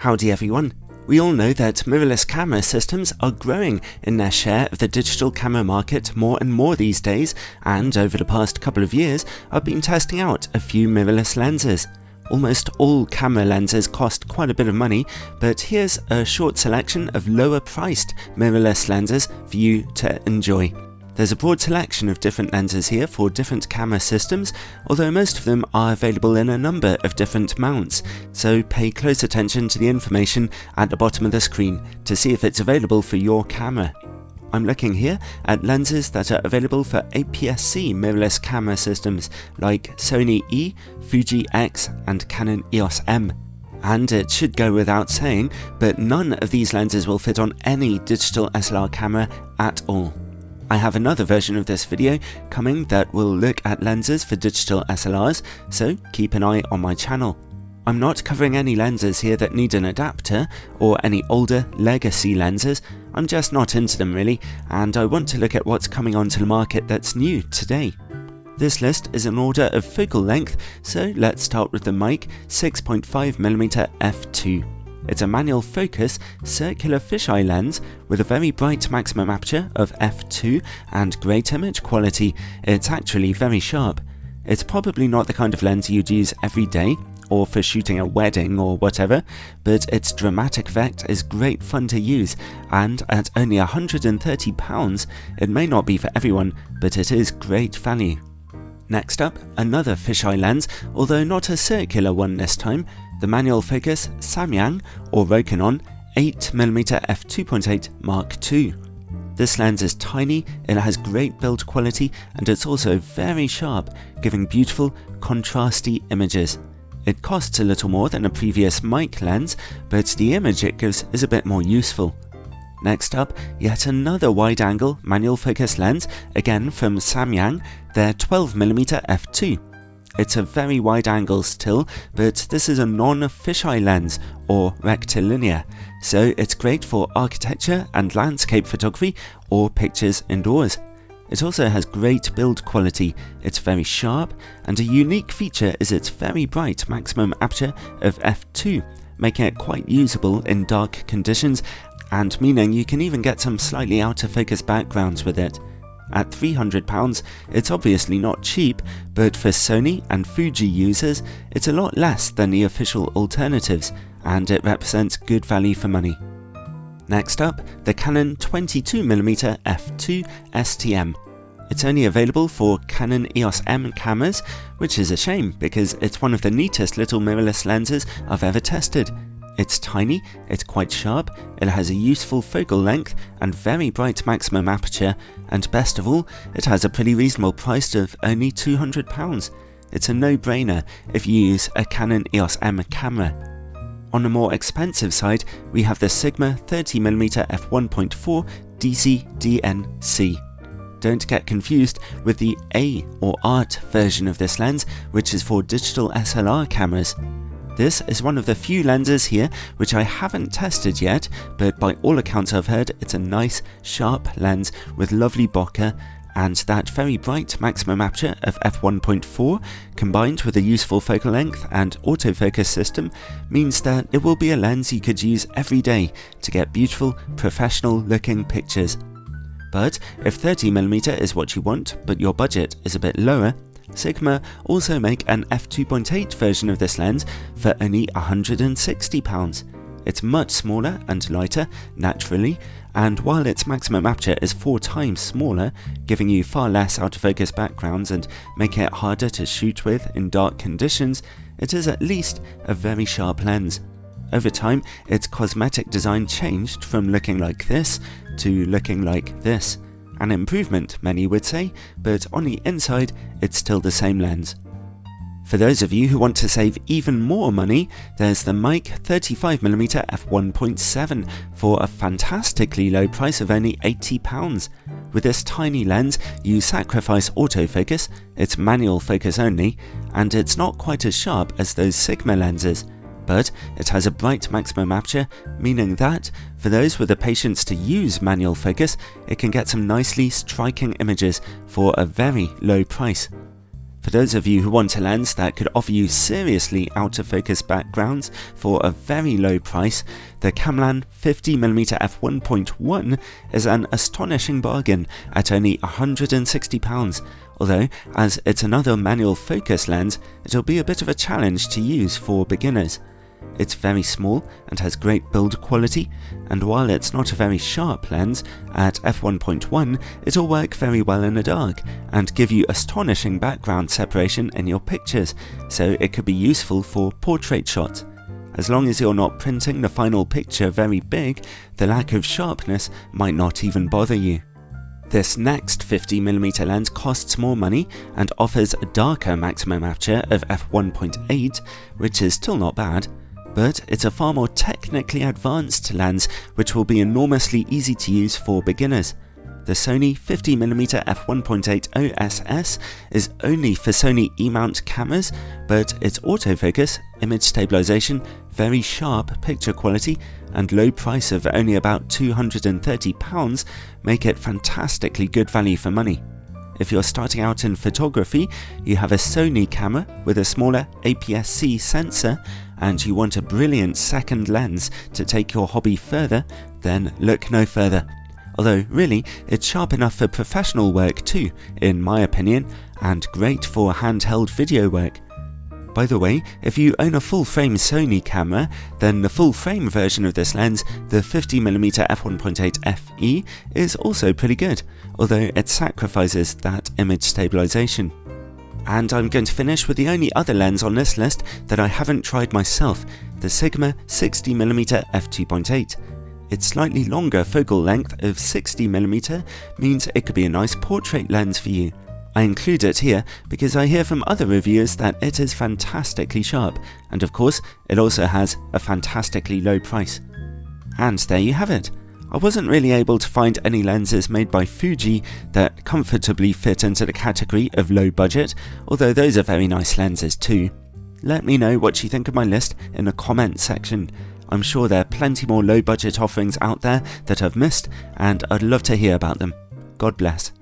Howdy everyone. We all know that mirrorless camera systems are growing in their share of the digital camera market more and more these days, and over the past couple of years I've been testing out a few mirrorless lenses. Almost all camera lenses cost quite a bit of money, but here's a short selection of lower priced mirrorless lenses for you to enjoy. There's a broad selection of different lenses here for different camera systems, although most of them are available in a number of different mounts, so pay close attention to the information at the bottom of the screen to see if it's available for your camera. I'm looking here at lenses that are available for APS-C mirrorless camera systems like Sony E, Fuji X and Canon EOS M. And it should go without saying, but none of these lenses will fit on any digital SLR camera at all. I have another version of this video coming that will look at lenses for digital SLRs, so keep an eye on my channel. I'm not covering any lenses here that need an adapter or any older legacy lenses. I'm just not into them really, and I want to look at what's coming onto the market that's new today. This list is in order of focal length, so let's start with the Mic 6.5mm f2. It's a manual focus circular fisheye lens with a very bright maximum aperture of f2 and great image quality. It's actually very sharp. It's probably not the kind of lens you'd use every day or for shooting a wedding or whatever, but its dramatic effect is great fun to use, and at only £130 it may not be for everyone, but it is great value. Next up, another fisheye lens, although not a circular one this time, the manual focus Samyang or Rokinon 8mm f2.8 Mark II. This lens is tiny, it has great build quality, and it's also very sharp, giving beautiful, contrasty images. It costs a little more than a previous Mic lens, but the image it gives is a bit more useful. Next up, yet another wide-angle manual focus lens, again from Samyang, their 12mm f2. It's a very wide angle still, but this is a non-fisheye lens, or rectilinear, so it's great for architecture and landscape photography or pictures indoors. It also has great build quality, it's very sharp, and a unique feature is its very bright maximum aperture of f2, making it quite usable in dark conditions, and meaning you can even get some slightly out of focus backgrounds with it. At £300, it's obviously not cheap, but for Sony and Fuji users, it's a lot less than the official alternatives, and it represents good value for money. Next up, the Canon 22mm f2 STM. It's only available for Canon EOS M cameras, which is a shame because it's one of the neatest little mirrorless lenses I've ever tested. It's tiny, it's quite sharp, it has a useful focal length and very bright maximum aperture, and best of all, it has a pretty reasonable price of only £200. It's a no-brainer if you use a Canon EOS M camera. On the more expensive side, we have the Sigma 30mm f1.4 DC-DNC. Don't get confused with the A or Art version of this lens, which is for digital SLR cameras. This is one of the few lenses here which I haven't tested yet, but by all accounts I've heard it's a nice, sharp lens with lovely bokeh, and that very bright maximum aperture of f1.4 combined with a useful focal length and autofocus system means that it will be a lens you could use every day to get beautiful, professional looking pictures. But if 30mm is what you want, but your budget is a bit lower, Sigma also make an f2.8 version of this lens for only £160. It's much smaller and lighter, naturally, and while its maximum aperture is 4 times smaller, giving you far less out of focus backgrounds and making it harder to shoot with in dark conditions, it is at least a very sharp lens. Over time, its cosmetic design changed from looking like this to looking like this. An improvement, many would say, but on the inside, it's still the same lens. For those of you who want to save even more money, there's the Mic 35mm f1.7 for a fantastically low price of only £80. With this tiny lens, you sacrifice autofocus, it's manual focus only, and it's not quite as sharp as those Sigma lenses. But it has a bright maximum aperture, meaning that, for those with the patience to use manual focus, it can get some nicely striking images for a very low price. For those of you who want a lens that could offer you seriously out-of-focus backgrounds for a very low price, the Camlan 50mm f1.1 is an astonishing bargain at only £160, although as it's another manual focus lens, it'll be a bit of a challenge to use for beginners. It's very small and has great build quality, and while it's not a very sharp lens, at f1.1 it'll work very well in the dark and give you astonishing background separation in your pictures, so it could be useful for portrait shots. As long as you're not printing the final picture very big, the lack of sharpness might not even bother you. This next 50mm lens costs more money and offers a darker maximum aperture of f1.8, which is still not bad. But it's a far more technically advanced lens which will be enormously easy to use for beginners. The Sony 50mm f1.8 OSS is only for Sony E-mount cameras, but its autofocus, image stabilization, very sharp picture quality, and low price of only about £230 make it fantastically good value for money. If you're starting out in photography, you have a Sony camera with a smaller APS-C sensor, and you want a brilliant second lens to take your hobby further, then look no further. Although really, it's sharp enough for professional work too, in my opinion, and great for handheld video work. By the way, if you own a full-frame Sony camera, then the full-frame version of this lens, the 50mm f1.8 FE, is also pretty good, although it sacrifices that image stabilization. And I'm going to finish with the only other lens on this list that I haven't tried myself, the Sigma 60mm f2.8. Its slightly longer focal length of 60mm means it could be a nice portrait lens for you. I include it here because I hear from other reviewers that it is fantastically sharp, and of course it also has a fantastically low price. And there you have it. I wasn't really able to find any lenses made by Fuji that comfortably fit into the category of low budget, although those are very nice lenses too. Let me know what you think of my list in the comments section. I'm sure there are plenty more low budget offerings out there that I've missed, and I'd love to hear about them. God bless.